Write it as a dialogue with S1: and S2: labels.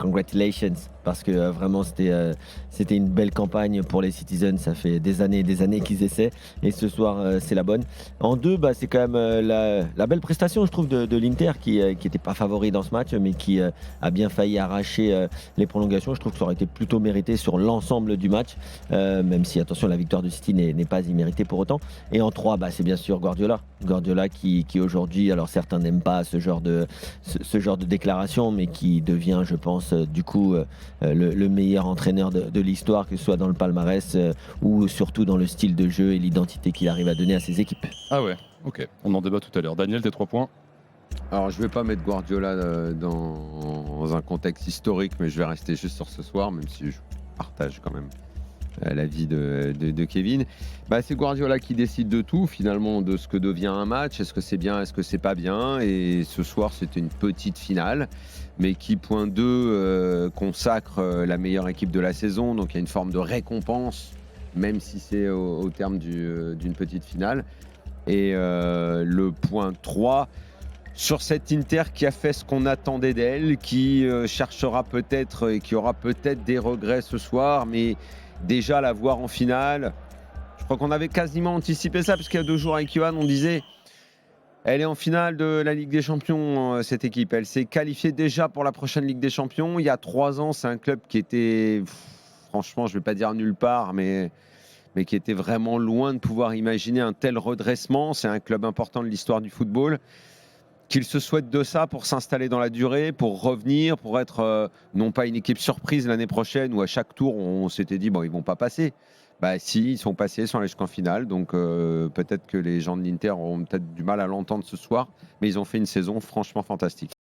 S1: congratulations, parce que vraiment c'était une belle campagne pour les Citizens. Ça fait des années et des années qu'ils essaient, et ce soir c'est la bonne. En deux, bah, c'est quand même la belle prestation, je trouve, de l'Inter qui n'était pas favori dans ce match, mais qui a bien failli arracher les prolongations. Je trouve que ça aurait été plutôt mérité sur l'ensemble du match, même si, attention, la victoire de City n'est pas imméritée pour autant. Et en trois, bah, c'est bien sûr Guardiola. Guardiola qui aujourd'hui, alors certains n'aiment pas ce genre de déclaration, mais qui devient, je pense, du coup, le meilleur entraîneur de l'histoire, que ce soit dans le palmarès ou surtout dans le style de jeu et l'identité qu'il arrive à donner à ses équipes.
S2: Ah ouais, ok. On en débat tout à l'heure. Daniel, tes 3 points?
S3: Alors, je vais pas mettre Guardiola dans un contexte historique, mais je vais rester juste sur ce soir, même si je partage quand même l'avis de Kevin. Bah, c'est Guardiola qui décide de tout, finalement, de ce que devient un match. Est-ce que c'est bien, est-ce que c'est pas bien? Et ce soir, c'était une petite finale, mais qui, point 2, consacre la meilleure équipe de la saison. Donc, il y a une forme de récompense, même si c'est au terme d'une petite finale. Et le point 3, sur cette Inter qui a fait ce qu'on attendait d'elle, qui cherchera peut-être et qui aura peut-être des regrets ce soir, mais déjà la voir en finale, je crois qu'on avait quasiment anticipé ça, parce qu'il y a 2 jours avec Johan, on disait elle est en finale de la Ligue des Champions, cette équipe. Elle s'est qualifiée déjà pour la prochaine Ligue des Champions. Il y a 3 ans, c'est un club qui était, franchement, je ne vais pas dire nulle part, mais qui était vraiment loin de pouvoir imaginer un tel redressement. C'est un club important de l'histoire du football. Qu'il se souhaite de ça pour s'installer dans la durée, pour revenir, pour être non pas une équipe surprise l'année prochaine où à chaque tour on s'était dit bon, ils vont pas passer. Bah si, ils sont passés, ils sont allés jusqu'en finale, donc peut-être que les gens de l'Inter auront peut-être du mal à l'entendre ce soir, mais ils ont fait une saison franchement fantastique.